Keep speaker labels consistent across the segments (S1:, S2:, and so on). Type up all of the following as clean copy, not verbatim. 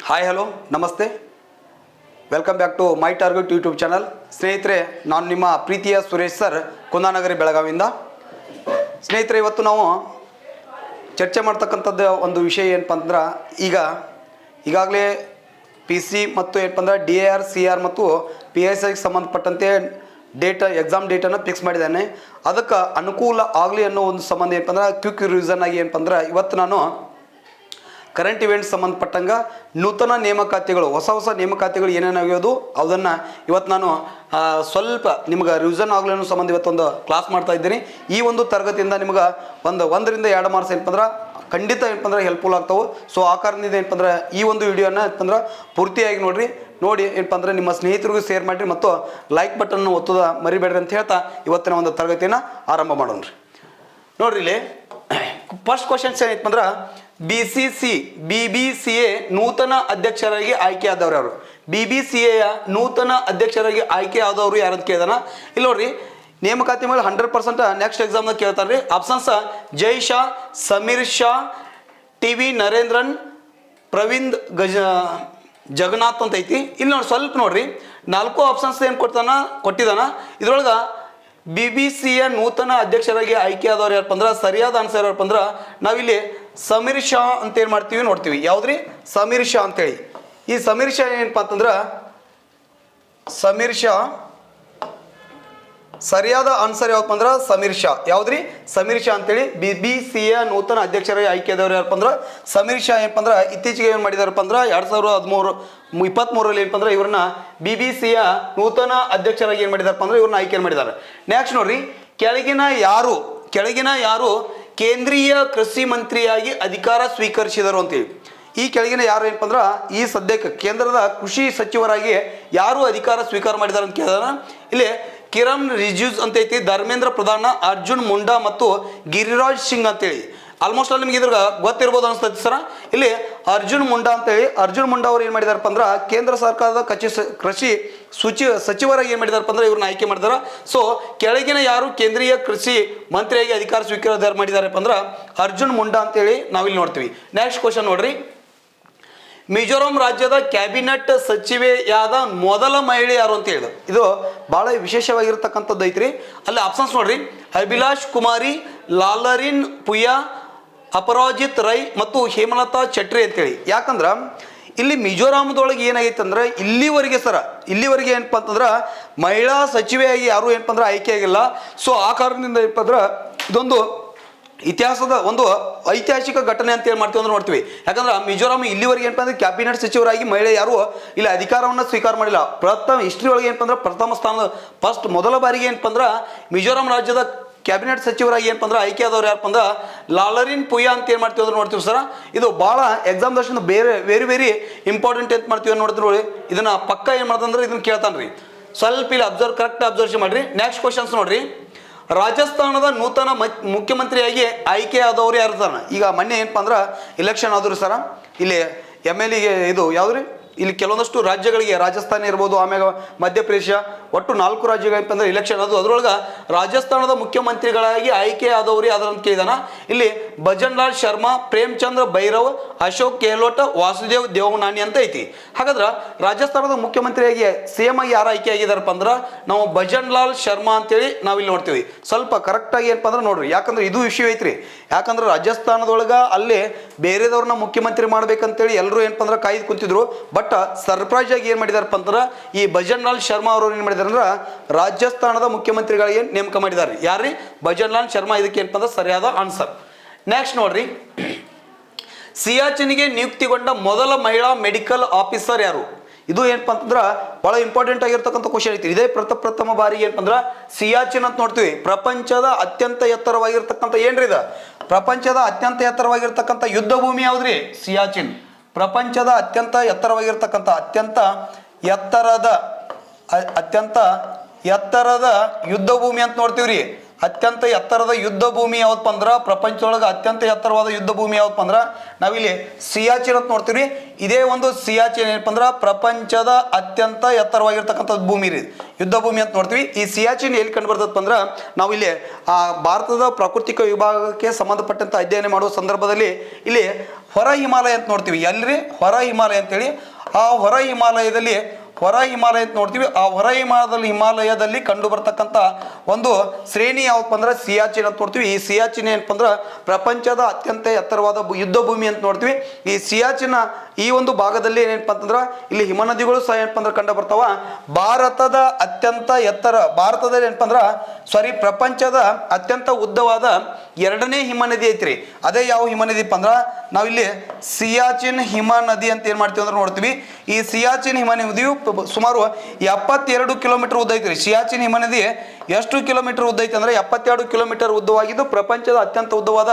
S1: Hi hello ನಮಸ್ತೆ, welcome back to my Target YouTube channel. ಸ್ನೇಹಿತರೆ, ನಾನು ನಿಮ್ಮ ಪ್ರೀತಿಯ ಸುರೇಶ್ ಸರ್, ಕುಂದಾನಗರಿ ಬೆಳಗಾವಿಯಿಂದ. ಸ್ನೇಹಿತರೆ, ಇವತ್ತು ನಾವು ಚರ್ಚೆ ಮಾಡ್ತಕ್ಕಂಥದ್ದು ಒಂದು ವಿಷಯ ಏನಪ್ಪ ಅಂದ್ರೆ, ಈಗಾಗಲೇ ಪಿ ಸಿ ಮತ್ತು ಏನಪ್ಪ ಅಂದ್ರೆ DAR CR ಮತ್ತು PSIಗೆ ಸಂಬಂಧಪಟ್ಟಂತೆ ಎಕ್ಸಾಮ್ ಡೇಟನ್ನು ಫಿಕ್ಸ್ ಮಾಡಿದ್ದಾನೆ. ಅದಕ್ಕೆ ಅನುಕೂಲ ಆಗಲಿ ಅನ್ನೋ ಒಂದು ಸಂಬಂಧ ಏನಪ್ಪ ಅಂದ್ರೆ ಕ್ವಿಕ್ ರಿವಿಷನ್ ಆಗಿ ಏನಪ್ಪ ಅಂದ್ರೆ ಇವತ್ತು ನಾನು ಕರೆಂಟ್ ಇವೆಂಟ್ಸ್ ಸಂಬಂಧಪಟ್ಟಂಗೆ ನೂತನ ನೇಮಕಾತಿಗಳು, ಹೊಸ ನೇಮಕಾತಿಗಳು ಏನೇನಾಗ್ಯೋದು ಅದನ್ನು ಇವತ್ತು ನಾನು ಸ್ವಲ್ಪ ನಿಮ್ಗೆ ರಿವಿಷನ್ ಆಗಲಿ ಅನ್ನೋ ಸಂಬಂಧ ಇವತ್ತೊಂದು ಕ್ಲಾಸ್ ಮಾಡ್ತಾ ಇದ್ದೀನಿ. ಈ ಒಂದು ತರಗತಿಯಿಂದ ನಿಮ್ಗೆ 1ರಿಂದ 2 ಮಾರ್ಕ್ಸ್ ಏನಪ್ಪ ಅಂದ್ರೆ ಖಂಡಿತ ಏನಪ್ಪ ಅಂದ್ರೆ ಹೆಲ್ಪ್ಫುಲ್ ಆಗ್ತಾವೆ. ಸೊ ಆ ಕಾರಣದಿಂದ ಏನಪ್ಪ ಅಂದ್ರೆ ಈ ಒಂದು ವಿಡಿಯೋನ ಏನಪ್ಪ ಅಂದ್ರೆ ಪೂರ್ತಿಯಾಗಿ ನೋಡಿ ಏನಪ್ಪ ಅಂದ್ರೆ ನಿಮ್ಮ ಸ್ನೇಹಿತರಿಗೂ ಶೇರ್ ಮಾಡಿರಿ ಮತ್ತು ಲೈಕ್ ಬಟನ್ ಒತ್ತೋದ ಮರಿಬೇಡ್ರಿ ಅಂತ ಹೇಳ್ತಾ ಇವತ್ತಿನ ಒಂದು ತರಗತಿಯನ್ನು ಆರಂಭ ಮಾಡೋಣ. ನೋಡ್ರಿ, ಇಲ್ಲಿ ಫಸ್ಟ್ ಕ್ವಶನ್ಸ್ ಏನೈತೆ ಅಂದ್ರೆ BBCA ನೂತನ ಅಧ್ಯಕ್ಷರಾಗಿ ಆಯ್ಕೆಯಾದವರು ಯಾರು? BBCAಯ ನೂತನ ಅಧ್ಯಕ್ಷರಾಗಿ ಆಯ್ಕೆಯಾದವರು ಯಾರು ಅಂತ ಕೇಳಿದಾನ. ಇಲ್ಲಿ ನೋಡ್ರಿ, ನೇಮಕಾತಿ ಮೇಲೆ 100% ನೆಕ್ಸ್ಟ್ ಎಕ್ಸಾಮ್ನಾಗ ಕೇಳ್ತಾರೆ ರೀ. ಆಪ್ಷನ್ಸ್ ಜೈ ಶಾ, ಸಮೀರ್ ಶಾ, TV ನರೇಂದ್ರನ್, ಪ್ರವೀಣ್ ಜಗನ್ನಾಥ್ ಅಂತ ಐತಿ. ಇಲ್ಲಿ ನೋಡಿ ಸ್ವಲ್ಪ ನೋಡ್ರಿ, 4 ಆಪ್ಷನ್ಸ್ ಏನು ಕೊಟ್ಟಿದ್ದಾನ. ಇದ್ರೊಳಗೆ BBCಯ ನೂತನ ಅಧ್ಯಕ್ಷರಾಗಿ ಆಯ್ಕೆಯಾದವ್ರು ಯಾರಪ್ಪ ಅಂದ್ರೆ ಸರಿಯಾದ ಆನ್ಸರ್ ಯಾರಪ್ಪ ಅಂದ್ರೆ ನಾವಿಲ್ಲಿ ಸಮೀರ್ ಶಾ ಅಂತ ಏನು ಮಾಡ್ತೀವಿ ನೋಡ್ತೀವಿ. ಯಾವುದ್ರಿ? ಸಮೀರ್ ಶಾ ಅಂತೇಳಿ. ಈ ಸಮೀರ್ ಶಾ ಏನಪ್ಪ ಅಂತಂದ್ರೆ ಸಮೀರ್ ಶಾ ಸರಿಯಾದ ಆನ್ಸರ್ ಯಾವಪ್ಪ ಅಂದ್ರೆ ಸಮೀರ್ ಶಾ. ಯಾವುದ್ರಿ? ಸಮೀರ್ ಶಾ ಅಂತೇಳಿ. BBCಯ ನೂತನ ಅಧ್ಯಕ್ಷರಾಗಿ ಆಯ್ಕೆಯಾದವ್ರು ಯಾರಪ್ಪ ಅಂದ್ರೆ ಸಮೀರ್ ಶಾ. ಏನಪ್ಪ ಅಂದ್ರೆ ಇತ್ತೀಚೆಗೆ ಏನು ಮಾಡಿದಾರಪ್ಪ ಅಂದ್ರೆ 2023 ಏನಪ್ಪ ಅಂದ್ರೆ ಇವ್ರನ್ನ BBCಯ ನೂತನ ಅಧ್ಯಕ್ಷರಾಗಿ ಏನು ಮಾಡಿದಾರಪ್ಪ ಅಂದ್ರೆ ಇವ್ರನ್ನ ಆಯ್ಕೆ ಮಾಡಿದ್ದಾರೆ. ನೆಕ್ಸ್ಟ್ ನೋಡ್ರಿ, ಕೆಳಗಿನ ಯಾರು ಕೇಂದ್ರೀಯ ಕೃಷಿ ಮಂತ್ರಿಯಾಗಿ ಅಧಿಕಾರ ಸ್ವೀಕರಿಸಿದರು ಅಂತೇಳಿ. ಈ ಕೆಳಗಿನ ಯಾರು ಏನಪ್ಪ ಅಂದ್ರೆ ಈ ಸದ್ಯಕ್ಕೆ ಕೇಂದ್ರದ ಕೃಷಿ ಸಚಿವರಾಗಿ ಯಾರು ಅಧಿಕಾರ ಸ್ವೀಕಾರ ಮಾಡಿದ್ದಾರೆ ಅಂತ ಕೇಳಿದಾರೆ. ಇಲ್ಲಿ ಕಿರಣ್ ರಿಜಿಜು ಅಂತ ಐತಿ, ಧರ್ಮೇಂದ್ರ ಪ್ರಧಾನ, ಅರ್ಜುನ್ ಮುಂಡಾ ಮತ್ತು ಗಿರಿರಾಜ್ ಸಿಂಗ್ ಅಂತೇಳಿ. ಆಲ್ಮೋಸ್ಟ್ ಅಲ್ಲಿ ನಿಮ್ಗೆ ಇದ್ರಾಗ ಗೊತ್ತಿರ್ಬೋದು ಅನ್ಸ್ತೈತಿ ಸರ. ಇಲ್ಲಿ ಅರ್ಜುನ್ ಮುಂಡಾ ಅಂತೇಳಿ, ಅರ್ಜುನ್ ಮುಂಡಾ ಅವ್ರು ಏನು ಮಾಡಿದಾರಪ್ಪ ಅಂದ್ರೆ ಕೇಂದ್ರ ಸರ್ಕಾರದ ಕೃಷಿ ಸಚಿವರಾಗಿ ಏನು ಮಾಡಿದಾರಪ್ಪ ಅಂದ್ರೆ ಇವ್ರನ್ನ ಆಯ್ಕೆ ಮಾಡಿದಾರ. ಸೊ ಕೆಳಗಿನ ಯಾರು ಕೇಂದ್ರೀಯ ಕೃಷಿ ಮಂತ್ರಿಯಾಗಿ ಅಧಿಕಾರ ಸ್ವೀಕಾರ ಮಾಡಿದಾರಪ್ಪ ಅಂದ್ರೆ ಅರ್ಜುನ್ ಮುಂಡಾ ಅಂತೇಳಿ ನಾವಿಲ್ಲಿ ನೋಡ್ತೀವಿ. ನೆಕ್ಸ್ಟ್ ಕ್ವಶನ್ ನೋಡ್ರಿ, ಮಿಜೋರಾಂ ರಾಜ್ಯದ ಕ್ಯಾಬಿನೆಟ್ ಸಚಿವೆಯಾದ ಮೊದಲ ಮಹಿಳೆ ಯಾರು ಅಂತ ಹೇಳಿದ್ರು. ಇದು ಬಹಳ ವಿಶೇಷವಾಗಿರ್ತಕ್ಕಂಥದ್ದು ಐತ್ರಿ. ಅಲ್ಲಿ ಆಪ್ಷನ್ಸ್ ನೋಡ್ರಿ, ಅಭಿಲಾಷ್ ಕುಮಾರಿ, ಲಾಲರಿನ್ ಪುಯಾ, ಅಪರಾಜಿತ್ ರೈ ಮತ್ತು ಹೇಮಲತಾ ಚಟ್ರಿ ಅಂತೇಳಿ. ಯಾಕಂದ್ರೆ ಇಲ್ಲಿ ಮಿಜೋರಾಮದೊಳಗೆ ಏನಾಗೈತೆ ಅಂದ್ರೆ ಇಲ್ಲಿವರೆಗೆ ಏನಪ್ಪ ಅಂತಂದ್ರೆ ಮಹಿಳಾ ಸಚಿವೆಯಾಗಿ ಯಾರು ಏನಪ್ಪ ಅಂದ್ರೆ ಆಯ್ಕೆ ಆಗಿಲ್ಲ. ಸೊ ಆ ಕಾರಣದಿಂದ ಏನಪ್ಪ ಅಂದ್ರೆ ಇದೊಂದು ಇತಿಹಾಸದ ಒಂದು ಐತಿಹಾಸಿಕ ಘಟನೆ ಅಂತ ಏನು ಮಾಡ್ತೀವಿ ಅಂದ್ರೆ ನೋಡ್ತೀವಿ. ಯಾಕಂದ್ರೆ ಮಿಜೋರಾಂ ಇಲ್ಲಿವರೆಗೆ ಏನಪ್ಪ ಅಂದ್ರೆ ಕ್ಯಾಬಿನೆಟ್ ಸಚಿವರಾಗಿ ಮಹಿಳೆ ಯಾರು ಇಲ್ಲಿ ಅಧಿಕಾರವನ್ನು ಸ್ವೀಕಾರ ಮಾಡಿಲ್ಲ. ಹಿಸ್ಟ್ರಿ ಒಳಗೆ ಏನಪ್ಪ ಅಂದ್ರೆ ಪ್ರಥಮ ಸ್ಥಾನ ಮೊದಲ ಬಾರಿಗೆ ಏನಪ್ಪ ಅಂದ್ರೆ ಮಿಜೋರಾಂ ರಾಜ್ಯದ ಕ್ಯಾಬಿನೆಟ್ ಸಚಿವರಾಗಿ ಏನಪ್ಪ ಅಂದ್ರೆ ಆಯ್ಕೆ ಆದವ್ರು ಯಾರಪ್ಪ ಅಂದ್ರೆ ಲಾಲರಿನ್ ಪುಯಾ ಅಂತ ಏನು ಮಾಡ್ತೀವಿ ಅಂದ್ರೆ ನೋಡ್ತೀವಿ ಸರ್. ಇದು ಭಾಳ ಎಕ್ಸಾಮ್ ದರ್ಶನ ವೆರಿ ಇಂಪಾರ್ಟೆಂಟ್ ಅಂತ ಮಾಡ್ತೀವಿ ನೋಡಿದ್ರೆ ನೋಡಿ, ಇದನ್ನ ಪಕ್ಕ ಏನು ಮಾಡ್ತಂದ್ರೆ ಇದನ್ನ ಕೇಳ್ತಾನ್ರಿ. ಸ್ವಲ್ಪ ಇಲ್ಲಿ ಕರೆಕ್ಟ್ ಅಬ್ಸರ್ವೇಷನ್ ಮಾಡ್ರಿ. ನೆಕ್ಸ್ಟ್ ಕ್ವಶನ್ಸ್ ನೋಡ್ರಿ, ರಾಜಸ್ಥಾನದ ನೂತನ ಮುಖ್ಯಮಂತ್ರಿಯಾಗಿ ಆಯ್ಕೆ ಆದವರು ಯಾರು ಸರ್? ಈಗ ಮೊನ್ನೆ ಏನಪ್ಪ ಅಂದ್ರೆ ಎಲೆಕ್ಷನ್ ಆದ್ರು ಸರ. ಇಲ್ಲಿ MLA ಇದು ಯಾವ್ದ್ರಿ, ಇಲ್ಲಿ ಕೆಲವೊಂದಷ್ಟು ರಾಜ್ಯಗಳಿಗೆ ರಾಜಸ್ಥಾನ ಇರ್ಬೋದು, ಆಮೇಲೆ ಮಧ್ಯಪ್ರದೇಶ, ಒಟ್ಟು 4 ರಾಜ್ಯಗಳು ಏನಪ್ಪ ಅಂದ್ರೆ ಎಲೆಕ್ಷನ್ ಅದು. ಅದರೊಳಗೆ ರಾಜಸ್ಥಾನದ ಮುಖ್ಯಮಂತ್ರಿಗಳಾಗಿ ಆಯ್ಕೆ ಆದವರು ಯಾವ್ದು ಅಂತ ಕೇಳಿದಾನ. ಇಲ್ಲಿ ಭಜನ್ ಲಾಲ್ ಶರ್ಮಾ, ಪ್ರೇಮಚಂದ್ರ ಭೈರವ್, ಅಶೋಕ್ ಗೆಹ್ಲೋಟ್, ವಾಸುದೇವ್ ದೇವನಾನಿ ಅಂತ ಐತಿ. ಹಾಗಾದ್ರೆ ರಾಜಸ್ಥಾನದ ಮುಖ್ಯಮಂತ್ರಿಯಾಗಿ CM ಆಗಿ ಯಾರು ಆಯ್ಕೆ ಆಗಿದಾರಪ್ಪ ಅಂದ್ರೆ ನಾವು ಭಜನ್ ಲಾಲ್ ಶರ್ಮಾ ಅಂತೇಳಿ ನಾವಿಲ್ಲಿ ನೋಡ್ತೀವಿ. ಸ್ವಲ್ಪ ಕರೆಕ್ಟಾಗಿ ಏನಪ್ಪ ಅಂದ್ರೆ ನೋಡ್ರಿ, ಯಾಕಂದ್ರೆ ಇದು ವಿಷಯ ಐತ್ರಿ. ಯಾಕಂದ್ರೆ ರಾಜಸ್ಥಾನದೊಳಗೆ ಅಲ್ಲಿ ಬೇರೆದವ್ರನ್ನ ಮುಖ್ಯಮಂತ್ರಿ ಮಾಡ್ಬೇಕಂತೇಳಿ ಎಲ್ಲರೂ ಏನಪ್ಪ ಅಂದ್ರೆ ಕಾಯ್ದು ಕುಂತಿದ್ರು. ಬಟ್ ಸರ್ಪ್ರೈಸ್ ಆಗಿ ಏನು ಮಾಡಿದಾರಪ್ಪ ಅಂದ್ರೆ ಈ ಭಜನ್ ಲಾಲ್ ಶರ್ಮಾ ಅವರು ಏನು ಮಾಡಿದಾರೆ ಅಂದ್ರೆ ರಾಜಸ್ಥಾನದ ಮುಖ್ಯಮಂತ್ರಿಗಳಿಗೆ ನೇಮಕ ಮಾಡಿದ್ದಾರೆ. ಯಾರ್ರಿ? ಭಜನ್ ಲಾಲ್ ಶರ್ಮಾ. ಇದಕ್ಕೆ ಏನಪ್ಪ ಅಂದ್ರೆ ಸರಿಯಾದ ಆನ್ಸರ್. ನೆಕ್ಸ್ಟ್ ನೋಡ್ರಿ, ಸಿಯಾಚಿನ್ಗೆ ನಿಯುಕ್ತಿಗೊಂಡ ಮೊದಲ ಮಹಿಳಾ ಮೆಡಿಕಲ್ ಆಫೀಸರ್ ಯಾರು? ಇದು ಏನಪ್ಪ ಅಂತಂದ್ರೆ ಬಹಳ ಇಂಪಾರ್ಟೆಂಟ್ ಆಗಿರ್ತಕ್ಕಂಥ ಕ್ವಶನ್ ಐತಿ. ಇದೇ ಪ್ರಥಮ ಬಾರಿಗೆ ಏನಪ್ಪ ಅಂದ್ರೆ ಸಿಯಾಚಿನ್ ಅಂತ ನೋಡ್ತೀವಿ. ಪ್ರಪಂಚದ ಅತ್ಯಂತ ಎತ್ತರವಾಗಿರ್ತಕ್ಕಂಥ ಏನ್ರಿ ಇದು? ಪ್ರಪಂಚದ ಅತ್ಯಂತ ಎತ್ತರವಾಗಿರ್ತಕ್ಕಂಥ ಯುದ್ಧ ಭೂಮಿ ಯಾವ್ದ್ರಿ? ಸಿಯಾಚಿನ್. ಪ್ರಪಂಚದ ಅತ್ಯಂತ ಎತ್ತರವಾಗಿರ್ತಕ್ಕಂಥ ಅತ್ಯಂತ ಎತ್ತರದ ಯುದ್ಧ ಭೂಮಿ ಅಂತ ನೋಡ್ತೀವ್ರಿ. ಅತ್ಯಂತ ಎತ್ತರದ ಯುದ್ಧ ಭೂಮಿ ಯಾವ್ದಪ್ಪ ಅಂದ್ರೆ ಪ್ರಪಂಚದೊಳಗೆ ಅತ್ಯಂತ ಎತ್ತರವಾದ ಯುದ್ಧ ಭೂಮಿ ಯಾವ್ದಪ್ಪ ಅಂದ್ರೆ ನಾವಿಲ್ಲಿ ಸಿಯಾಚಿನ್ ಅಂತ ನೋಡ್ತೀವಿ. ಇದೇ ಒಂದು ಸಿಯಾಚಿನ್ ಏನಪ್ಪ ಅಂದ್ರೆ ಪ್ರಪಂಚದ ಅತ್ಯಂತ ಎತ್ತರವಾಗಿರ್ತಕ್ಕಂಥ ಭೂಮಿ ರೀ, ಯುದ್ಧ ಭೂಮಿ ಅಂತ ನೋಡ್ತೀವಿ. ಈ ಸಿಯಾಚಿನ್ ಎಲ್ಲಿ ಕಂಡು ಬರ್ತದಪ್ಪ ಅಂದ್ರೆ ನಾವಿಲ್ಲಿ ಭಾರತದ ಪ್ರಾಕೃತಿಕ ವಿಭಾಗಕ್ಕೆ ಸಂಬಂಧಪಟ್ಟಂತ ಅಧ್ಯಯನ ಮಾಡುವ ಸಂದರ್ಭದಲ್ಲಿ ಇಲ್ಲಿ ಹೊರ ಹಿಮಾಲಯ ಅಂತ ನೋಡ್ತೀವಿ. ಎಲ್ರಿ ಹೊರ ಹಿಮಾಲಯ ಅಂತೇಳಿ, ಆ ಹೊರ ಹಿಮಾಲಯ ಅಂತ ನೋಡ್ತೀವಿ. ಆ ಹೊರ ಹಿಮಾಲಯದಲ್ಲಿ ಕಂಡು ಬರ್ತಕ್ಕಂಥ ಒಂದು ಶ್ರೇಣಿ ಯಾವಪ್ಪ ಅಂದ್ರೆ ಸಿಯಾಚಿನ್ ಅಂತ ನೋಡ್ತೀವಿ. ಈ ಸಿಯಾಚಿನ್ ಏನಪ್ಪ ಅಂದ್ರೆ ಪ್ರಪಂಚದ ಅತ್ಯಂತ ಎತ್ತರವಾದ ಯುದ್ಧ ಭೂಮಿ ಅಂತ ನೋಡ್ತೀವಿ. ಈ ಸಿಯಾಚಿನ್ ಈ ಒಂದು ಭಾಗದಲ್ಲಿ ಏನಪ್ಪ ಅಂತಂದ್ರೆ ಇಲ್ಲಿ ಹಿಮನದಿಗಳು ಸಹ ಏನಪ್ಪ ಅಂದ್ರೆ ಕಂಡು ಬರ್ತಾವ. ಭಾರತದಲ್ಲಿ ಏನಪ್ಪ ಅಂದ್ರೆ ಪ್ರಪಂಚದ ಅತ್ಯಂತ ಉದ್ದವಾದ ಎರಡನೇ ಹಿಮನದಿ ಐತ್ರಿ. ಅದೇ ಯಾವ ಹಿಮನದಿಪ್ಪ ಅಂದ್ರೆ ನಾವಿಲ್ಲಿ ಸಿಯಾಚಿನ್ ಹಿಮನದಿ ಅಂತ ಏನ್ ಮಾಡ್ತೀವಿ ಅಂದ್ರೆ ನೋಡ್ತೀವಿ. ಈ ಸಿಯಾಚಿನ್ ಹಿಮನದಿಯು ಸುಮಾರು 72 ಕಿಲೋಮೀಟರ್ ಉದ್ದ ಐತ್ರಿ. ಸಿಯಾಚಿನ್ ಹಿಮನದಿ ಎಷ್ಟು ಕಿಲೋಮೀಟರ್ ಉದ್ದ ಐತಿ ಅಂದ್ರೆ 72 ಕಿಲೋಮೀಟರ್ ಉದ್ದವಾಗಿದ್ದು ಪ್ರಪಂಚದ ಅತ್ಯಂತ ಉದ್ದವಾದ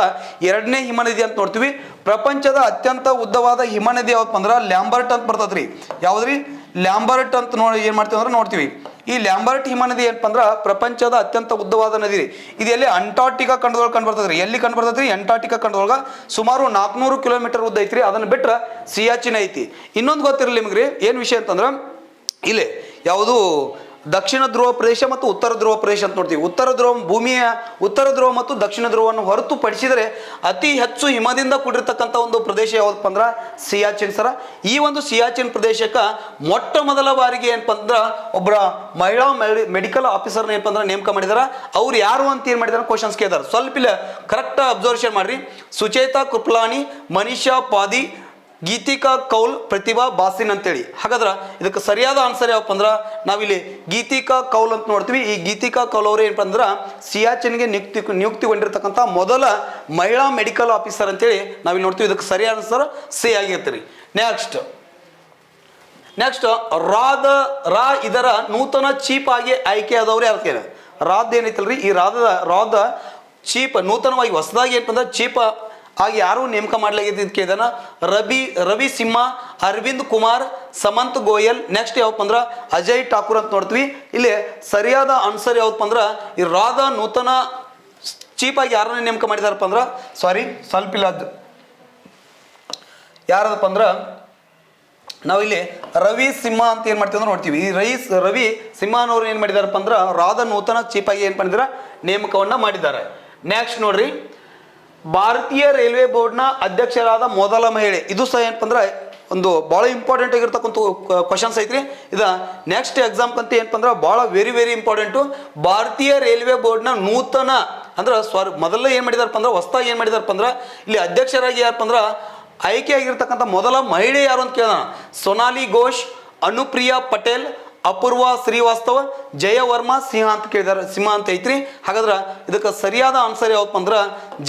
S1: ಎರಡನೇ ಹಿಮನದಿ ಅಂತ ನೋಡ್ತೀವಿ. ಪ್ರಪಂಚದ ಅತ್ಯಂತ ಉದ್ದವಾದ ಹಿಮನದಿ ಯಾವಪ್ಪ ಅಂದ್ರೆ ಲ್ಯಾಂಬರ್ಟ್ ಅಂತ ಬರ್ತದ್ರಿ. ಯಾವ್ದ್ರಿ? ಲ್ಯಾಂಬರ್ಟ್ ಅಂತ ಏನ್ ಮಾಡ್ತೀವಿ ಅಂದ್ರೆ ನೋಡ್ತೀವಿ. ಈ ಲ್ಯಾಂಬರ್ಟ್ ಹಿಮನದಿ ಏನಪ್ಪ ಅಂದ್ರೆ ಪ್ರಪಂಚದ ಅತ್ಯಂತ ಉದ್ದವಾದ ನದಿ ರೀ. ಇದು ಎಲ್ಲಿ ಅಂಟಾರ್ಟಿಕಾ ಖಂಡದೊಳಗೆ ಕಂಡು ಬರ್ತದ್ರಿ. ಎಲ್ಲಿ ಕಂಡು ಬರ್ತದ್ರಿ? ಅಂಟಾರ್ಟಿಕಾ ಖಂಡದೊಳಗೆ ಸುಮಾರು 400 ಕಿಲೋಮೀಟರ್ ಉದ್ದ ಐತ್ರಿ. ಅದನ್ನ ಬಿಟ್ರೆ ಸಿಯಾಚಿನ್ ಐತಿ. ಇನ್ನೊಂದು ಗೊತ್ತಿರಲಿ ನಿಮ್ಗ್ರಿ, ಏನ್ ವಿಷಯ ಅಂತಂದ್ರೆ ಇಲ್ಲಿ ಯಾವುದು ದಕ್ಷಿಣ ಧ್ರುವ ಪ್ರದೇಶ ಮತ್ತು ಉತ್ತರ ಧ್ರುವ ಪ್ರದೇಶ ಅಂತ ನೋಡ್ತೀವಿ. ಭೂಮಿಯ ಉತ್ತರ ಧ್ರುವ ಮತ್ತು ದಕ್ಷಿಣ ಧ್ರುವವನ್ನು ಹೊರತುಪಡಿಸಿದರೆ ಅತಿ ಹೆಚ್ಚು ಹಿಮದಿಂದ ಕೂಡಿರ್ತಕ್ಕಂಥ ಒಂದು ಪ್ರದೇಶ ಯಾವ್ದಪ್ಪ ಅಂದ್ರೆ ಸಿಯಾಚಿನ್ ಸರ. ಈ ಒಂದು ಸಿಯಾಚಿನ್ ಪ್ರದೇಶಕ್ಕೆ ಮೊಟ್ಟ ಮೊದಲ ಬಾರಿಗೆ ಏನಪ್ಪ ಅಂದ್ರೆ ಒಬ್ಬರ ಮಹಿಳಾ ಮೆಡಿಕಲ್ ಆಫೀಸರ್ನ ಏನಪ್ಪ ಅಂದ್ರೆ ನೇಮಕ ಮಾಡಿದಾರ. ಅವ್ರು ಯಾರು ಅಂತ ಏನ್ ಮಾಡಿದಾರೆ ಕ್ವಶನ್ಸ್ ಕೇಳಿದಾರೆ. ಸ್ವಲ್ಪ ಇಲ್ಲ ಕರೆಕ್ಟ್ ಅಬ್ಸರ್ವೇಷನ್ ಮಾಡ್ರಿ. ಸುಚೇತಾ ಕೃಪ್ಲಾನಿ, ಮನೀಷಾ ಪಾದಿ, ಗೀತಿಕಾ ಕೌಲ್, ಪ್ರತಿಭಾ ಬಾಸಿನ್ ಅಂತೇಳಿ. ಹಾಗಾದ್ರೆ ಇದಕ್ಕೆ ಸರಿಯಾದ ಆನ್ಸರ್ ಯಾವಪ್ಪ ಅಂದ್ರೆ ನಾವಿಲ್ಲಿ ಗೀತಿಕಾ ಕೌಲ್ ಅಂತ ನೋಡ್ತೀವಿ. ಈ ಗೀತಿಕಾ ಕೌಲ್ ಅವರು ಏನಪ್ಪ ಅಂದ್ರೆ ಸಿಯಾಚಿನ್ಗೆ ನಿಯುಕ್ತಿಗೊಂಡಿರ್ತಕ್ಕಂಥ ಮೊದಲ ಮಹಿಳಾ ಮೆಡಿಕಲ್ ಆಫೀಸರ್ ಅಂತೇಳಿ ನಾವಿಲ್ಲಿ ನೋಡ್ತೀವಿ. ಇದಕ್ಕೆ ಸರಿಯಾದ ಆನ್ಸರ್ ಸಿ ಆಗಿರ್ತೀರಿ. ನೆಕ್ಸ್ಟ್ ರಾ ಇದರ ನೂತನ ಚೀಫ್ ಆಗಿ ಆಯ್ಕೆಯಾದವ್ರು ಯಾರು? ರಾದ್ ಏನೈತಲ್ರಿ, ಈ ರಾದ ಚೀಫ್ ನೂತನವಾಗಿ ಹೊಸದಾಗಿ ಏನಪ್ಪ ಅಂದ್ರೆ ಚೀಫ್ ಆಗಿ ಯಾರು ನೇಮಕ ಮಾಡಲಾಗಿದೆ ಇದನ್ನ ರವಿ ಸಿಂಹ, ಅರವಿಂದ್ ಕುಮಾರ್, ಸಮಂತ್ ಗೋಯಲ್. ನೆಕ್ಸ್ಟ್ ಯಾವಪ್ಪ ಅಂದ್ರೆ ಅಜಯ್ ಠಾಕೂರ್ ಅಂತ ನೋಡ್ತೀವಿ. ಇಲ್ಲಿ ಸರಿಯಾದ ಆನ್ಸರ್ ಯಾವಪ್ಪ ಅಂದ್ರೆ ಈ ರಾದ ನೂತನ ಚೀಫ್ ಆಗಿ ಯಾರನ್ನ ನೇಮಕ ಮಾಡಿದಾರಪ್ಪ ಅಂದ್ರೆ ಸ್ವಲ್ಪ ಇಲ್ಲ ಅದು ಯಾರದಪ್ಪ ಅಂದ್ರೆ ನಾವಿಲ್ಲಿ ರವಿ ಸಿಂಹ ಅಂತ ಏನ್ ಮಾಡ್ತೀವಿ ಅಂದ್ರೆ ನೋಡ್ತೀವಿ. ಈ ರವಿ ಸಿಂಹನವ್ರು ಏನ್ ಮಾಡಿದಾರಪ್ಪ ಅಂದ್ರೆ ರಾದ ನೂತನ ಚೀಫ್ ಆಗಿ ಏನ್ ಮಾಡಿದಾರ ನೇಮಕವನ್ನ ಮಾಡಿದ್ದಾರೆ. ನೆಕ್ಸ್ಟ್ ನೋಡ್ರಿ, ಭಾರತೀಯ ರೈಲ್ವೆ ಬೋರ್ಡ್ನ ಅಧ್ಯಕ್ಷರಾದ ಮೊದಲ ಮಹಿಳೆ. ಇದು ಸಹ ಏನಪ್ಪ ಅಂದ್ರೆ ಒಂದು ಭಾಳ ಇಂಪಾರ್ಟೆಂಟ್ ಆಗಿರ್ತಕ್ಕಂಥ ಕ್ವಶನ್ಸ್ ಐತ್ರಿ. ಇದು ನೆಕ್ಸ್ಟ್ ಎಕ್ಸಾಮ್ ಕಂತ ಏನಪ್ಪ ಅಂದ್ರೆ ಭಾಳ ವೆರಿ ಇಂಪಾರ್ಟೆಂಟು. ಭಾರತೀಯ ರೈಲ್ವೆ ಬೋರ್ಡ್ನ ನೂತನ ಅಂದ್ರೆ ಮೊದಲ ಏನು ಮಾಡಿದಾರಪ್ಪ ಅಂದ್ರೆ ಹೊಸದಾಗಿ ಏನು ಮಾಡಿದಾರಪ್ಪ ಅಂದ್ರೆ ಇಲ್ಲಿ ಅಧ್ಯಕ್ಷರಾಗಿ ಯಾರಪ್ಪ ಅಂದ್ರೆ ಆಯ್ಕೆ ಆಗಿರ್ತಕ್ಕಂಥ ಮೊದಲ ಮಹಿಳೆ ಯಾರು ಅಂತ ಕೇಳೋಣ. ಸೊನಾಲಿ ಘೋಷ್, ಅನುಪ್ರಿಯಾ ಪಟೇಲ್, ಅಪೂರ್ವ ಶ್ರೀವಾಸ್ತವ, ಜಯವರ್ಮ ಸಿಂಹ ಅಂತ ಕೇಳಿದಾರೆ. ಸಿಂಹ ಅಂತ ಐತ್ರಿ. ಹಾಗಾದ್ರೆ ಇದಕ್ಕೆ ಸರಿಯಾದ ಆನ್ಸರ್ ಯಾವಪ್ಪ ಅಂದ್ರೆ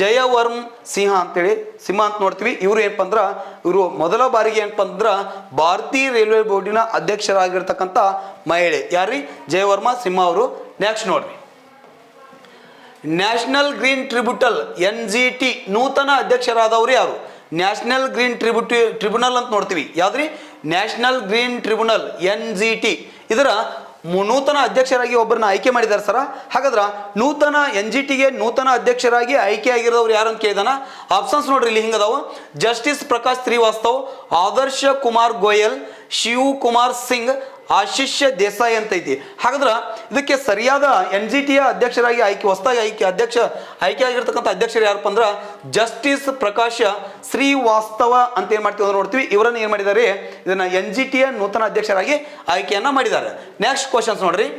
S1: ಜಯವರ್ಮ ಸಿಂಹ ಅಂತೇಳಿ ಸಿಂಹ ಅಂತ ನೋಡ್ತೀವಿ. ಇವರು ಏನಪ್ಪ ಅಂದ್ರೆ ಇವರು ಮೊದಲ ಬಾರಿಗೆ ಏನಪ್ಪ ಅಂದ್ರೆ ಭಾರತೀಯ ರೈಲ್ವೆ ಬೋರ್ಡಿನ ಅಧ್ಯಕ್ಷರಾಗಿರ್ತಕ್ಕಂಥ ಮಹಿಳೆ ಯಾರ್ರಿ? ಜಯವರ್ಮ ಸಿಂಹ ಅವರು. ನೆಕ್ಸ್ಟ್ ನೋಡ್ರಿ, ನ್ಯಾಷನಲ್ ಗ್ರೀನ್ ಟ್ರಿಬ್ಯುನಲ್ NGT ನೂತನ ಅಧ್ಯಕ್ಷರಾದವರು ಯಾರು? ನ್ಯಾಷನಲ್ ಗ್ರೀನ್ ಟ್ರಿಬ್ಯುನಲ್ ಅಂತ ನೋಡ್ತೀವಿ. ಯಾವ್ದ್ರಿ? National green tribunal NGT. ಇದರ ನೂತನ ಅಧ್ಯಕ್ಷರಾಗಿ ಒಬ್ಬರನ್ನ ಆಯ್ಕೆ ಮಾಡಿದ್ದಾರೆ ಸರ. ಹಾಗಾದ್ರೆ ನೂತನ NGTಗೆ ನೂತನ ಅಧ್ಯಕ್ಷರಾಗಿ ಆಯ್ಕೆ ಆಗಿರೋರು ಯಾರು ಅಂತ ಕೇಳಿದಾನ. ಆಪ್ಷನ್ಸ್ ನೋಡ್ರಿ ಇಲ್ಲಿ ಹಿಂಗದಾವು. ಜಸ್ಟಿಸ್ ಪ್ರಕಾಶ್ ಶ್ರೀವಾಸ್ತವ್, ಆದರ್ಶ ಕುಮಾರ್ ಗೋಯಲ್, ಶಿವ್ ಕುಮಾರ್ ಸಿಂಗ್, ಆಶಿಷ್ಯ ದೇಸಾಯಿ ಅಂತ ಐತಿ. ಹಾಗಾದ್ರೆ ಇದಕ್ಕೆ ಸರಿಯಾದ NGTಯ ಅಧ್ಯಕ್ಷರಾಗಿ ಹೊಸದಾಗಿ ಆಯ್ಕೆ ಆಗಿರ್ತಕ್ಕಂಥ ಅಧ್ಯಕ್ಷರು ಯಾರಪ್ಪ ಅಂದ್ರೆ ಜಸ್ಟಿಸ್ ಪ್ರಕಾಶ್ ಶ್ರೀವಾಸ್ತವ ಅಂತ ಏನ್ ಮಾಡ್ತೀವಿ ಅಂದ್ರೆ ನೋಡ್ತೀವಿ. ಇವರನ್ನ ಏನ್ ಮಾಡಿದ್ದಾರೆ ಇದನ್ನ NGTಯ ನೂತನ ಅಧ್ಯಕ್ಷರಾಗಿ ಆಯ್ಕೆಯನ್ನ ಮಾಡಿದ್ದಾರೆ. ನೆಕ್ಸ್ಟ್ ಕ್ವಶನ್ಸ್ ನೋಡ್ರಿ.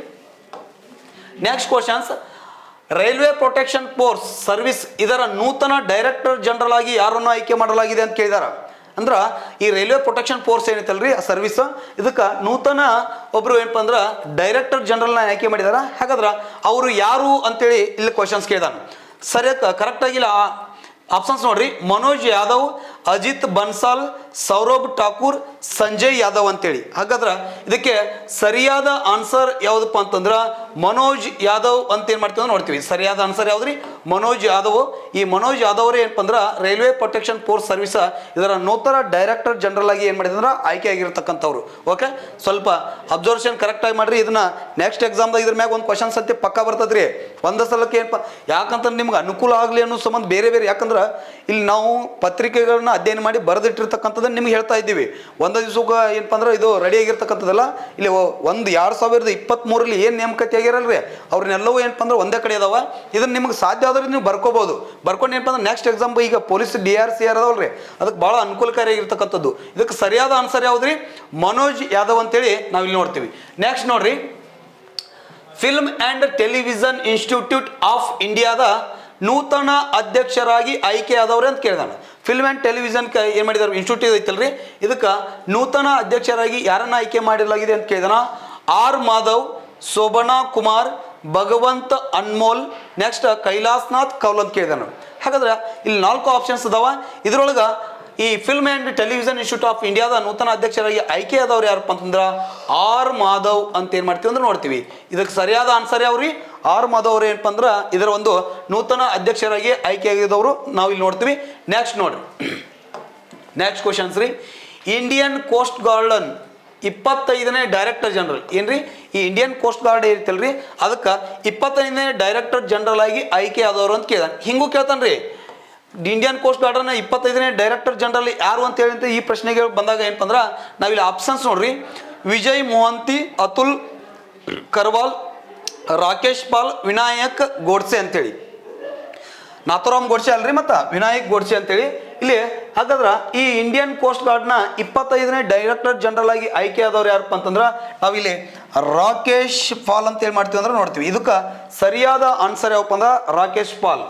S1: ರೈಲ್ವೆ ಪ್ರೊಟೆಕ್ಷನ್ ಫೋರ್ಸ್ ಸರ್ವಿಸ್ ಇದರ ನೂತನ ಡೈರೆಕ್ಟರ್ ಜನರಲ್ ಆಗಿ ಯಾರನ್ನು ಆಯ್ಕೆ ಮಾಡಲಾಗಿದೆ ಅಂತ ಕೇಳಿದಾರ. ಅಂದ್ರೆ ಈ ರೈಲ್ವೆ ಪ್ರೊಟೆಕ್ಷನ್ ಫೋರ್ಸ್ ಏನೈತಲ್ರಿ ಸರ್ವಿಸ್, ಇದಕ್ಕೆ ನೂತನ ಒಬ್ರು ಏನಪ್ಪ ಅಂದ್ರೆ ಡೈರೆಕ್ಟರ್ ಜನರಲ್ನ ಆಯ್ಕೆ ಮಾಡಿದಾರ. ಹಾಗಾದ್ರೆ ಅವರು ಯಾರು ಅಂತೇಳಿ ಇಲ್ಲಿ ಕ್ವಶನ್ಸ್ ಕೇಳಿದಾನ. ಸರಿಯಾಗಿ ಕರೆಕ್ಟ್ ಆಗಿಲ್ಲ ಆಪ್ಷನ್ಸ್ ನೋಡ್ರಿ. ಮನೋಜ್ ಯಾದವ್, ಅಜಿತ್ ಬನ್ಸಾಲ್, ಸೌರಭ್ ಠಾಕೂರ್, ಸಂಜಯ್ ಯಾದವ್ ಅಂತೇಳಿ. ಹಾಗಾದ್ರೆ ಇದಕ್ಕೆ ಸರಿಯಾದ ಆನ್ಸರ್ ಯಾವುದಪ್ಪ ಅಂತಂದ್ರೆ ಮನೋಜ್ ಯಾದವ್ ಅಂತ ಏನು ಮಾಡ್ತೀವಿ ನೋಡ್ತೀವಿ. ಸರಿಯಾದ ಆನ್ಸರ್ ಯಾವ್ದ್ರಿ? ಮನೋಜ್ ಯಾದವ್. ಈ ಮನೋಜ್ ಯಾದವ್ ಅವ್ರು ಏನಪ್ಪ ಅಂದ್ರೆ ರೈಲ್ವೆ ಪ್ರೊಟೆಕ್ಷನ್ ಫೋರ್ಸ್ ಸರ್ವಿಸ್ ಇದರ ನೂತನ ಡೈರೆಕ್ಟರ್ ಜನರಲ್ ಆಗಿ ಏನು ಮಾಡಿದ್ರೆ ಆಯ್ಕೆ ಆಗಿರ್ತಕ್ಕಂಥವ್ರು. ಓಕೆ, ಸ್ವಲ್ಪ ಅಬ್ಸರ್ವೇಷನ್ ಕರೆಕ್ಟ್ ಆಗಿ ಮಾಡ್ರಿ. ಇದನ್ನ ನೆಕ್ಸ್ಟ್ ಎಕ್ಸಾಮ್ದಾಗ ಇದ್ರ ಮ್ಯಾಗ ಒಂದು ಕ್ವಶನ್ ಸತ್ಯ ಪಕ್ಕ ಬರ್ತದ್ರಿ. ಒಂದು ಸಲಕ್ಕೆ ಏನಪ್ಪ, ಯಾಕಂತಂದ್ರೆ ನಿಮ್ಗೆ ಅನುಕೂಲ ಆಗಲಿ ಅನ್ನೋ ಸಂಬಂಧ ಬೇರೆ ಬೇರೆ. ಯಾಕಂದ್ರೆ ಇಲ್ಲಿ ನಾವು ಪತ್ರಿಕೆಗಳನ್ನ ಅಧ್ಯಯನ ಮಾಡಿ ಬರೆದಿಟ್ಟಿರ್ತಕ್ಕಂಥದ್ದನ್ನು ನಿಮ್ಗೆ ಹೇಳ್ತಾ ಇದ್ದೀವಿ. ಒಂದು ದಿವಸಕ್ಕೆ ಏನಪ್ಪ ಅಂದ್ರೆ ಇದು ರೆಡಿ ಆಗಿರ್ತಕ್ಕಂಥದ್ದಲ್ಲ. ಇಲ್ಲಿ 2023 ಏನು ನೇಮಕಾತಿ ಆಗಿರಲ್ರಿ ಅವ್ರನ್ನೆಲ್ಲವೂ ಏನಪ್ಪ ಅಂದ್ರೆ ಒಂದೇ ಕಡೆ ಅದಾವ. ಇದನ್ನ ನಿಮ್ಗೆ ಸಾಧ್ಯ ಆದ್ರೆ ನೀವು ಬರ್ಕೋಬಹುದು. ಬರ್ಕೊಂಡು ಏನಪ್ಪ ಅಂದ್ರೆ ನೆಕ್ಸ್ಟ್ ಎಕ್ಸಾಮ್ ಈಗ ಪೊಲೀಸ್ DRCR ಅದಾವಲ್ರಿ, ಅದಕ್ಕೆ ಭಾಳ ಅನುಕೂಲಕಾರಿಯಾಗಿರ್ತಕ್ಕಂಥದ್ದು. ಇದಕ್ಕೆ ಸರಿಯಾದ ಆನ್ಸರ್ ಯಾವ್ದ್ರಿ? ಮನೋಜ್ ಯಾದವ್ ಅಂತೇಳಿ ನಾವಿಲ್ಲಿ ನೋಡ್ತೀವಿ. ನೆಕ್ಸ್ಟ್ ನೋಡ್ರಿ, film and television institute of ಇಂಡಿಯಾದ ನೂತನ ಅಧ್ಯಕ್ಷರಾಗಿ ಆಯ್ಕೆ ಆದವ್ರೆ ಅಂತ ಕೇಳಿದಾನ. ಫಿಲ್ಮ್ ಆ್ಯಂಡ್ ಟೆಲಿವಿಷನ್ ಏನು ಮಾಡಿದಾರೆ ಇನ್ಸ್ಟಿಟ್ಯೂಟ್ ಐತಲ್ರಿ, ಇದಕ್ಕೆ ನೂತನ ಅಧ್ಯಕ್ಷರಾಗಿ ಯಾರನ್ನ ಆಯ್ಕೆ ಮಾಡಲಾಗಿದೆ ಅಂತ ಕೇಳಿದಾನ. ಆರ್ ಮಾಧವ್, ಶೋಭನಾ ಕುಮಾರ್, ಭಗವಂತ್ ಅನ್ಮೋಲ್, ನೆಕ್ಸ್ಟ್ ಕೈಲಾಸನಾಥ್ ಕೌಲ್ ಅಂತ ಕೇಳಿದಾನ. ಹಾಗಾದ್ರೆ ಇಲ್ಲಿ 4 ಆಪ್ಷನ್ಸ್ ಅದಾವ. ಇದ್ರೊಳಗೆ ಈ film and television institute of ಇಂಡಿಯಾದ ನೂತನ ಅಧ್ಯಕ್ಷರಾಗಿ ಆಯ್ಕೆ ಆದವ್ರು ಯಾರಪ್ಪ ಅಂತಂದ್ರೆ ಆರ್ ಮಾಧವ್ ಅಂತ ಏನು ಮಾಡ್ತೀವಿ ಅಂದ್ರೆ ನೋಡ್ತೀವಿ. ಇದಕ್ಕೆ ಸರಿಯಾದ ಆನ್ಸರ್ ಯಾವ್ರಿ? ಆರ್ ಮಾಧವ್ ಅವ್ರು ಏನಪ್ಪ ಅಂದ್ರೆ ಇದರ ಒಂದು ನೂತನ ಅಧ್ಯಕ್ಷರಾಗಿ ಆಯ್ಕೆ ಆಗಿದವರು ನಾವು ಇಲ್ಲಿ ನೋಡ್ತೀವಿ. ನೆಕ್ಸ್ಟ್ ನೋಡ್ರಿ, ನೆಕ್ಸ್ಟ್ ಕ್ವಶನ್ಸ್ ರೀ. ಇಂಡಿಯನ್ ಕೋಸ್ಟ್ ಗಾರ್ಡನ್ 25ನೇ ಡೈರೆಕ್ಟರ್ ಜನರಲ್ ಏನ್ರಿ? ಈ ಇಂಡಿಯನ್ ಕೋಸ್ಟ್ ಗಾರ್ಡ್ ಇರ್ತಲ್ರಿ, ಅದಕ್ಕೆ 25ನೇ ಡೈರೆಕ್ಟರ್ ಜನರಲ್ ಆಗಿ ಆಯ್ಕೆ ಆದವರು ಅಂತ ಕೇಳ್ದಾನೆ. ಹಿಂಗೂ ಕೇಳ್ತಾನ್ರಿ, ಇಂಡಿಯನ್ ಕೋಸ್ಟ್ ಗಾರ್ಡನ್ನ 25ನೇ ಡೈರೆಕ್ಟರ್ ಜನರಲ್ ಯಾರು ಅಂತ ಹೇಳಿ ಈ ಪ್ರಶ್ನೆಗೆ ಬಂದಾಗ ಏನಪ್ಪ ಅಂದ್ರೆ ನಾವಿಲ್ಲಿ ಆಪ್ಷನ್ಸ್ ನೋಡ್ರಿ. ವಿಜಯ್ ಮೊಹಂತಿ, ಅತುಲ್ ಕರ್ವಾಲ್, ರಾಕೇಶ್ ಪಾಲ್, ವಿನಾಯಕ್ ಗೋಡ್ಸೆ ಅಂತೇಳಿ. ನಾಥೋರಾಮ್ ಗೋಡ್ಸೆ ಅಲ್ರಿ, ಮತ್ತು ವಿನಾಯಕ್ ಗೋಡ್ಸೆ ಅಂತೇಳಿ ಇಲ್ಲಿ. ಹಾಗಾದ್ರೆ ಈ ಇಂಡಿಯನ್ ಕೋಸ್ಟ್ ಗಾರ್ಡ್ನ 25ನೇ ಡೈರೆಕ್ಟರ್ ಜನರಲ್ ಆಗಿ ಆಯ್ಕೆ ಆದವ್ರು ಯಾರಪ್ಪ ಅಂತಂದ್ರೆ ನಾವಿಲ್ಲಿ ರಾಕೇಶ್ ಪಾಲ್ ಅಂತ ಹೇಳಿ ಮಾಡ್ತೀವಿ ಅಂದ್ರೆ ನೋಡ್ತೀವಿ. ಇದಕ್ಕೆ ಸರಿಯಾದ ಆನ್ಸರ್ ಯಾವಪ್ಪ ಅಂದ್ರೆ ರಾಕೇಶ್ ಪಾಲ್.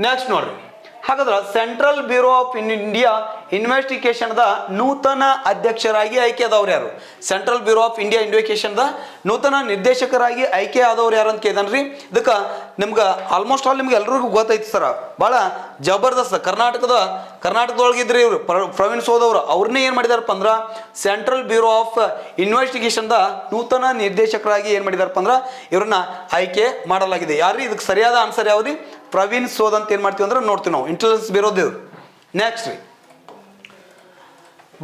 S1: ನೆಕ್ಸ್ಟ್ ನೋಡ್ರಿ, ಹಾಗಾದ್ರೆ ಸೆಂಟ್ರಲ್ ಬ್ಯೂರೋ ಆಫ್ ಇಂಡಿಯಾ ಇನ್ವೆಸ್ಟಿಗೇಷನ್ದ ನೂತನ ಅಧ್ಯಕ್ಷರಾಗಿ ಆಯ್ಕೆ ಆದವ್ರು ಯಾರು? ಸೆಂಟ್ರಲ್ ಬ್ಯೂರೋ ಆಫ್ ಇಂಡಿಯಾ ಇನ್ವೆಸ್ಟಿಗೇಷನ್ದ ನೂತನ ನಿರ್ದೇಶಕರಾಗಿ ಆಯ್ಕೆ ಆದವ್ರು ಯಾರು ಅಂತ ಕೇಳಿದನ್ರಿ. ಇದಕ್ಕೆ ನಿಮ್ಗೆ ಆಲ್ಮೋಸ್ಟ್ ಆಲ್ ನಿಮ್ಗೆ ಎಲ್ರಿಗೂ ಗೊತ್ತೈತಿ ಸರ್, ಭಾಳ ಜಬರ್ದಸ್ತ್. ಕರ್ನಾಟಕದೊಳಗಿದ್ರಿ ಇವರು ಪ್ರವೀಣ್ ಸೋದ್ ಅವರು, ಅವ್ರನ್ನೇ ಏನು ಮಾಡಿದಾರಪ್ಪ ಅಂದ್ರೆ ಸೆಂಟ್ರಲ್ ಬ್ಯೂರೋ ಆಫ್ ಇನ್ವೆಸ್ಟಿಗೇಷನ್ದ ನೂತನ ನಿರ್ದೇಶಕರಾಗಿ ಏನು ಮಾಡಿದಾರಪ್ಪ ಅಂದ್ರೆ ಇವ್ರನ್ನ ಆಯ್ಕೆ ಮಾಡಲಾಗಿದೆ. ಯಾರ್ರಿ? ಇದಕ್ಕೆ ಸರಿಯಾದ ಆನ್ಸರ್ ಯಾವ್ರಿ? ಪ್ರವೀಣ್ ಸೋದ್ ಅಂತ ಏನು ಮಾಡ್ತೀವಿ ಅಂದ್ರೆ ನೋಡ್ತೀವಿ ನಾವು, ಇಂಟೆಲಿಜೆನ್ಸ್ ಬ್ಯೂರೋದು. ನೆಕ್ಸ್ಟ್ ರೀ,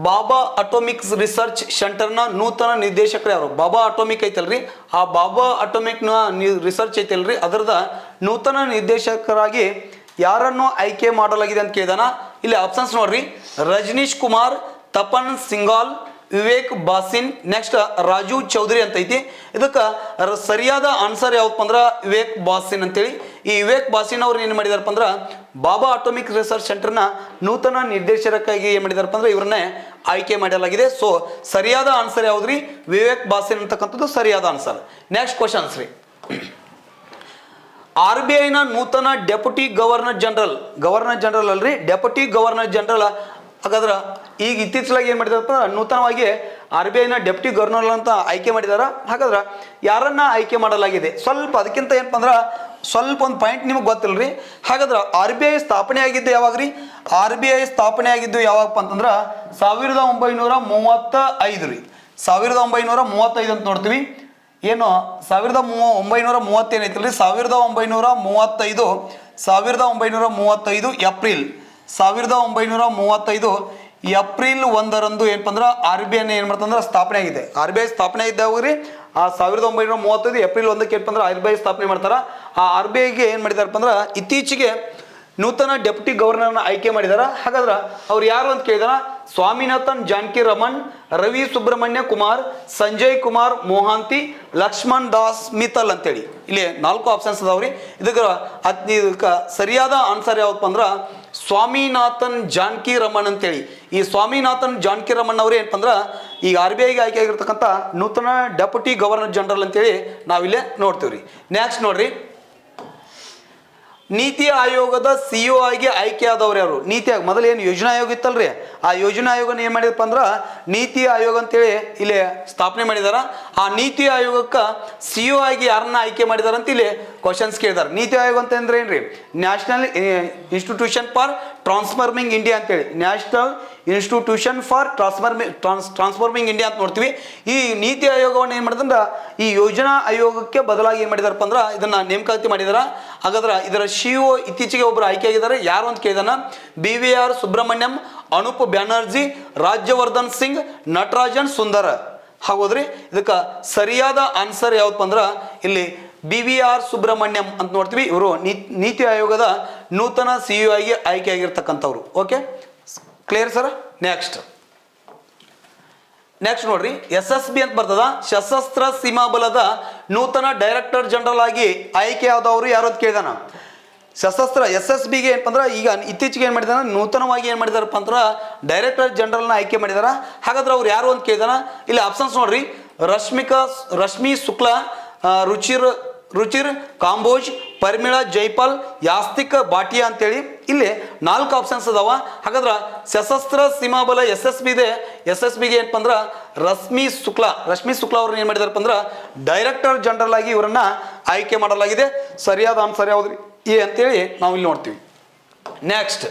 S1: ಬಾಬಾ ಅಟೋಮಿಕ್ಸ್ ರಿಸರ್ಚ್ ಸೆಂಟರ್ನ ನೂತನ ನಿರ್ದೇಶಕರು ಯಾರು? ಬಾಬಾ ಅಟೋಮಿಕ್ ಐತಲ್ರಿ, ಆ ಬಾಬಾ ಅಟೋಮಿಕ್ನ ರಿಸರ್ಚ್ ಐತಲ್ರಿ, ಅದರದ ನೂತನ ನಿರ್ದೇಶಕರಾಗಿ ಯಾರನ್ನು ಆಯ್ಕೆ ಮಾಡಲಾಗಿದೆ ಅಂತ ಕೇಳಿದಾನ. ಇಲ್ಲಿ ಆಪ್ಷನ್ಸ್ ನೋಡ್ರಿ, ರಜನೀಶ್ ಕುಮಾರ್, ತಪನ್ ಸಿಂಗಾಲ್, ವಿವೇಕ್ ಬಾಸಿನ್, ನೆಕ್ಸ್ಟ್ ರಾಜು ಚೌಧರಿ ಅಂತ ಐತಿ. ಇದಕ್ಕೆ ಸರಿಯಾದ ಆನ್ಸರ್ ಯಾವಪ್ಪ ಅಂದ್ರೆ ವಿವೇಕ್ ಬಾಸಿನ್ ಅಂತೇಳಿ. ಈ ವಿವೇಕ್ ಬಾಸಿನ್ ಅವ್ರು ಏನು ಮಾಡಿದಾರಪ್ಪ ಅಂದ್ರೆ ಬಾಬಾ ಅಟೋಮಿಕ್ ರಿಸರ್ಚ್ ಸೆಂಟರ್ನ ನೂತನ ನಿರ್ದೇಶಕರಾಗಿ ಏನು ಮಾಡಿದಾರಪ್ಪ ಅಂದ್ರೆ ಇವ್ರನ್ನೇ ಆಯ್ಕೆ ಮಾಡಲಾಗಿದೆ. ಸೊ ಸರಿಯಾದ ಆನ್ಸರ್ ಯಾವ್ದ್ರಿ? ವಿವೇಕ್ ಬಾಸಿನ್ ಅಂತಕ್ಕಂಥದ್ದು ಸರಿಯಾದ ಆನ್ಸರ್. ನೆಕ್ಸ್ಟ್ ಕ್ವಶನ್ಸ್ ರೀ, RBIನ ನೂತನ ಡೆಪ್ಯೂಟಿ ಗವರ್ನರ್ ಜನರಲ್ ಅಲ್ರಿ, ಡೆಪ್ಯೂಟಿ ಗವರ್ನರ್ ಜನರಲ್. ಹಾಗಾದ್ರೆ ಈಗ ಇತ್ತೀಚೆಗೆ ಏನು ಮಾಡಿದಾರಪ್ಪ ನೂತನವಾಗಿ RBIನ ಡೆಪ್ಯೂಟಿ ಗವರ್ನರ್ ಅಂತ ಆಯ್ಕೆ ಮಾಡಿದಾರ. ಹಾಗಾದ್ರೆ ಯಾರನ್ನ ಆಯ್ಕೆ ಮಾಡಲಾಗಿದೆ? ಸ್ವಲ್ಪ ಅದಕ್ಕಿಂತ ಏನಪ್ಪ ಅಂದ್ರೆ ಸ್ವಲ್ಪ ಒಂದು ಪಾಯಿಂಟ್ ನಿಮಗೆ ಗೊತ್ತಿಲ್ಲರಿ. ಹಾಗಾದ್ರೆ RBI ಸ್ಥಾಪನೆ ಆಗಿದ್ದು ಯಾವಾಗ್ರಿ? RBI ಸ್ಥಾಪನೆ ಆಗಿದ್ದು ಯಾವಾಗಪ್ಪ ಅಂತಂದ್ರೆ 1935 ರೀ. 1935 ಅಂತ ನೋಡ್ತೀವಿ. ಏನು 1930 ಏನೈತಿಲ್ರಿ, 1935 ಏಪ್ರಿಲ್ 1935 ಏಪ್ರಿಲ್ 1ರಂದು ಏನಪ್ಪ ಅಂದ್ರೆ RBI ಏನು ಮಾಡ್ತಂದ್ರೆ ಸ್ಥಾಪನೆ ಆಗಿದೆ. RBI ಸ್ಥಾಪನೆ ಆಗಿದ್ದಾವ್ರಿ ಆ 1935 ಏಪ್ರಿಲ್ 1ಕ್ಕೆ ಏನಪ್ಪ ಅಂದ್ರೆ RBI ಸ್ಥಾಪನೆ ಮಾಡ್ತಾರ. ಆ RBIಗೆ ಏನು ಮಾಡಿದಾರಪ್ಪ ಅಂದ್ರೆ ಇತ್ತೀಚೆಗೆ ನೂತನ ಡೆಪ್ಯೂಟಿ ಗವರ್ನರ್ನ ಆಯ್ಕೆ ಮಾಡಿದಾರ. ಹಾಗಾದ್ರೆ ಅವ್ರು ಯಾರು ಅಂತ ಕೇಳಿದಾರ? ಸ್ವಾಮಿನಾಥನ್ ಜಾನಕಿ ರಮನ್, ರವಿ ಸುಬ್ರಹ್ಮಣ್ಯ ಕುಮಾರ್, ಸಂಜಯ್ ಕುಮಾರ್ ಮೊಹಾಂತಿ, ಲಕ್ಷ್ಮಣ್ ದಾಸ್ ಮಿತ್ತಲ್ ಅಂತೇಳಿ. ಇಲ್ಲಿ 4 ಆಪ್ಷನ್ಸ್ ಅದಾವ್ರಿ. ಇದಕ್ಕೆ ಸರಿಯಾದ ಆನ್ಸರ್ ಯಾವಪ್ಪ ಅಂದ್ರೆ ಸ್ವಾಮಿನಾಥನ್ ಜಾನಕಿ ರಮನ್ ಅಂತೇಳಿ. ಈ ಸ್ವಾಮಿನಾಥನ್ ಜಾನಕಿ ರಮನ್ ಅವ್ರು ಏನಪ್ಪ ಅಂದ್ರೆ ಈಗ RBIಗೆ ಆಯ್ಕೆ ಆಗಿರ್ತಕ್ಕಂಥ ನೂತನ ಡೆಪ್ಯೂಟಿ ಗವರ್ನರ್ ಜನರಲ್ ಅಂತೇಳಿ ನಾವಿಲ್ಲೇ ನೋಡ್ತೀವ್ರಿ. ನೆಕ್ಸ್ಟ್ ನೋಡ್ರಿ, ನೀತಿ ಆಯೋಗದ CEO ಆಗಿ ಆಯ್ಕೆಯಾದವ್ರು ಯಾರು? ನೀತಿ ಆಯೋಗ ಮೊದಲು ಏನು ಯೋಜನಾ ಆಯೋಗ ಇತ್ತಲ್ರಿ, ಆ ಯೋಜನಾ ಆಯೋಗನ ಏನು ಮಾಡಿದಪ್ಪ ಅಂದ್ರೆ ನೀತಿ ಆಯೋಗ ಅಂತೇಳಿ ಇಲ್ಲಿ ಸ್ಥಾಪನೆ ಮಾಡಿದಾರ. ಆ ನೀತಿ ಆಯೋಗಕ್ಕೆ CEO ಆಗಿ ಯಾರನ್ನ ಆಯ್ಕೆ ಮಾಡಿದಾರ ಅಂತ ಇಲ್ಲಿ ಕ್ವಶನ್ಸ್ ಕೇಳಿದಾರೆ. ನೀತಿ ಆಯೋಗ ಅಂತ ಅಂದ್ರೆ ಏನ್ರಿ? National institution for transforming India ಅಂತೇಳಿ, national institution for transforming India ಅಂತ ನೋಡ್ತೀವಿ. ಈ ನೀತಿ ಆಯೋಗವನ್ನು ಏನು ಮಾಡಿದ್ರೆ ಈ ಯೋಜನಾ ಆಯೋಗಕ್ಕೆ ಬದಲಾಗಿ ಏನು ಮಾಡಿದಾರಪ್ಪ ಅಂದ್ರೆ ಇದನ್ನ ನೇಮಕಾತಿ ಮಾಡಿದಾರ. ಹಾಗಾದ್ರೆ ಇದರ CEO ಇತ್ತೀಚೆಗೆ ಒಬ್ಬರು ಆಯ್ಕೆ ಆಗಿದ್ದಾರೆ. ಯಾರು ಅಂತ ಕೇಳಿದಾನ? BVR ಸುಬ್ರಹ್ಮಣ್ಯಂ, ಅನೂಪ್ ಬ್ಯಾನರ್ಜಿ, ರಾಜ್ಯವರ್ಧನ್ ಸಿಂಗ್, ನಟರಾಜನ್ ಸುಂದರ್. ಹಾಗೋದ್ರಿ ಇದಕ್ಕೆ ಸರಿಯಾದ ಆನ್ಸರ್ ಯಾವ್ದಪ್ಪ ಅಂದ್ರೆ ಇಲ್ಲಿ BVR ಸುಬ್ರಹ್ಮಣ್ಯಂ ಅಂತ ನೋಡ್ತೀವಿ. ಇವರು ನೀತಿ ಆಯೋಗದ ನೂತನ CEO ಆಗಿ ಆಯ್ಕೆ ಆಗಿರ್ತಕ್ಕಂಥವ್ರು. Okay, clear sir? ನೆಕ್ಸ್ಟ್ ನೋಡ್ರಿ, SSB ಅಂತ ಬರ್ತದ, ಸಶಸ್ತ್ರ ಸೀಮಾ ಬಲದ ನೂತನ ಡೈರೆಕ್ಟರ್ ಜನರಲ್ ಆಗಿ ಆಯ್ಕೆ ಆದವರು ಯಾರು ಅಂತ ಕೇಳಿದಾನ. ಸಶಸ್ತ್ರ SSBಗೆ ಏನಪ್ಪ ಅಂದ್ರೆ ಈಗ ಇತ್ತೀಚೆಗೆ ಏನು ಮಾಡಿದಾನ, ನೂತನವಾಗಿ ಏನು ಮಾಡಿದಾರಪ್ಪ ಅಂದ್ರೆ ಡೈರೆಕ್ಟರ್ ಜನರಲ್ನ ಆಯ್ಕೆ ಮಾಡಿದಾರ. ಹಾಗಾದ್ರೆ ಅವ್ರು ಯಾರು ಅಂತ ಕೇಳಿದಾನ. ಇಲ್ಲಿ ಆಪ್ಷನ್ಸ್ ನೋಡ್ರಿ, ರಶ್ಮಿ ಶುಕ್ಲಾ, ರುಚಿರ್ ಕಾಂಬೋಜ್, ಪರಿಮಳಾ ಜೈಪಾಲ್, ಯಾಸ್ತಿಕ್ ಭಾಟಿಯಾ ಅಂತೇಳಿ ಇಲ್ಲಿ 4 ಆಪ್ಷನ್ಸ್ ಅದಾವ. ಹಾಗಾದ್ರೆ ಸಶಸ್ತ್ರ ಸೀಮಾ ಬಲ SSBಗೆ ಏನಪ್ಪ ಅಂದ್ರೆ ರಶ್ಮಿ ಶುಕ್ಲಾ ಅವ್ರನ್ನ ಏನು ಮಾಡಿದಾರಪ್ಪ ಅಂದ್ರೆ ಡೈರೆಕ್ಟರ್ ಜನರಲ್ ಆಗಿ ಇವರನ್ನ ಆಯ್ಕೆ ಮಾಡಲಾಗಿದೆ. ಸರಿಯಾದ ಆನ್ಸರ್ ಯಾವ್ದ್ರಿ? ಎ ಅಂತೇಳಿ ನಾವು ಇಲ್ಲಿ ನೋಡ್ತೀವಿ. ನೆಕ್ಸ್ಟ್,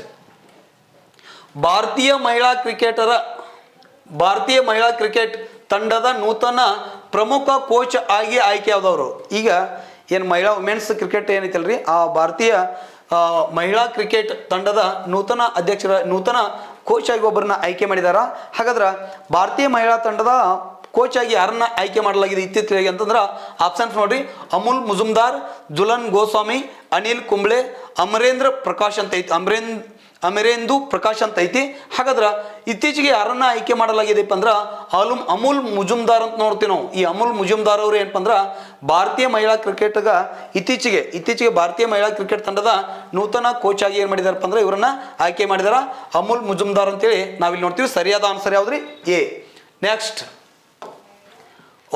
S1: ಭಾರತೀಯ ಮಹಿಳಾ ಕ್ರಿಕೆಟ್ ತಂಡದ ನೂತನ ಪ್ರಮುಖ ಕೋಚ್ ಆಗಿ ಆಯ್ಕೆ ಆದವರು. ಈಗ ಏನು ವುಮೆನ್ಸ್ ಕ್ರಿಕೆಟ್ ಏನೈತಲ್ರಿ, ಆ ಭಾರತೀಯ ಮಹಿಳಾ ಕ್ರಿಕೆಟ್ ತಂಡದ ನೂತನ ಕೋಚ್ ಆಗಿ ಒಬ್ಬರನ್ನ ಆಯ್ಕೆ ಮಾಡಿದಾರ. ಹಾಗಾದ್ರೆ ಭಾರತೀಯ ಮಹಿಳಾ ತಂಡದ ಕೋಚ್ ಆಗಿ ಯಾರನ್ನ ಆಯ್ಕೆ ಮಾಡಲಾಗಿದೆ ಇತ್ತೀಚೆಗೆ ಅಂತಂದ್ರೆ ಆಪ್ಷನ್ಸ್ ನೋಡ್ರಿ, ಅಮೂಲ್ ಮುಜುಮ್ದಾರ್, ಜುಲನ್ ಗೋಸ್ವಾಮಿ, ಅನಿಲ್ ಕುಂಬ್ಳೆ, ಅಮರೇಂದು ಪ್ರಕಾಶ್ ಅಂತ ಐತಿ. ಹಾಗಾದ್ರೆ ಇತ್ತೀಚೆಗೆ ಯಾರನ್ನ ಆಯ್ಕೆ ಮಾಡಲಾಗಿದೆಪ್ಪ ಅಂದ್ರೆ ಅಮೂಲ್ ಮುಜುಮ್ದಾರ್ ಅಂತ ನೋಡ್ತೀವಿ ನಾವು. ಈ ಅಮೂಲ್ ಮುಜುಮ್ದಾರ್ ಅವರು ಏನಪ್ಪ ಅಂದ್ರೆ ಭಾರತೀಯ ಮಹಿಳಾ ಕ್ರಿಕೆಟ್ಗ ಇತ್ತೀಚೆಗೆ ಭಾರತೀಯ ಮಹಿಳಾ ಕ್ರಿಕೆಟ್ ತಂಡದ ನೂತನ ಕೋಚ್ ಆಗಿ ಏನು ಮಾಡಿದಾರಪ್ಪ ಅಂದ್ರೆ ಇವರನ್ನ ಆಯ್ಕೆ ಮಾಡಿದಾರ, ಅಮೂಲ್ ಮುಜುಮ್ದಾರ್ ಅಂತೇಳಿ ನಾವಿಲ್ಲಿ ನೋಡ್ತೀವಿ. ಸರಿಯಾದ ಆನ್ಸರ್ ಯಾವ್ದ್ರಿ? ಎ. ನೆಕ್ಸ್ಟ್,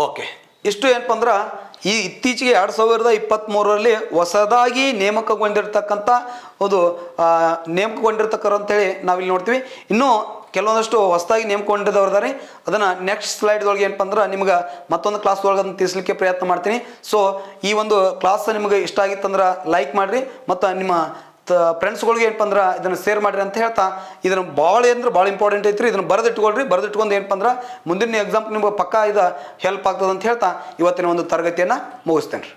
S1: ಓಕೆ, ಇಷ್ಟು ಏನಪ್ಪ ಅಂದ್ರೆ ಈ ಇತ್ತೀಚೆಗೆ 2023ರಲ್ಲಿ ಹೊಸದಾಗಿ ನೇಮಕಗೊಂಡಿರ್ತಕ್ಕಂಥ ಅಂತೇಳಿ ನಾವಿಲ್ಲಿ ನೋಡ್ತೀವಿ. ಇನ್ನೂ ಕೆಲವೊಂದಷ್ಟು ಹೊಸದಾಗಿ ನೇಮಕೊಂಡಿದ್ದವ್ರಿದ್ದಾರೆ. ಅದನ್ನು ನೆಕ್ಸ್ಟ್ ಸ್ಲೈಡ್ದೊಳಗೆ ಏನಪ್ಪ ಅಂದ್ರೆ ನಿಮ್ಗೆ ಮತ್ತೊಂದು ಕ್ಲಾಸ್ ಒಳಗೆ ಅದನ್ನು ತಿಳಿಸ್ಲಿಕ್ಕೆ ಪ್ರಯತ್ನ ಮಾಡ್ತೀನಿ. ಸೊ ಈ ಒಂದು ಕ್ಲಾಸ್ ನಿಮಗೆ ಇಷ್ಟ ಆಗಿತ್ತಂದ್ರೆ ಲೈಕ್ ಮಾಡಿರಿ ಮತ್ತು ನಿಮ್ಮ ಫ್ರೆಂಡ್ಸ್ಗಳಿಗೆ ಏನಪ್ಪ ಅಂದ್ರೆ ಇದನ್ನು ಶೇರ್ ಮಾಡಿರಿ ಅಂತ ಹೇಳ್ತಾ, ಇದನ್ನು ಭಾಳ ಇಂಪಾರ್ಟೆಂಟ್ ಐತ್ರಿ. ಇದನ್ನು ಬರೆದಿಟ್ಕೊಂಡು ಏನಪ್ಪ ಅಂದ್ರೆ ಮುಂದಿನ ಎಕ್ಸಾಮ್ ನಿಮ್ಗೆ ಪಕ್ಕಾ ಇದು ಹೆಲ್ಪ್ ಆಗ್ತದೆ ಅಂತ ಹೇಳ್ತಾ ಇವತ್ತಿನ ಒಂದು ತರಗತಿಯನ್ನು ಮುಗಿಸ್ತೇನೆ ರೀ.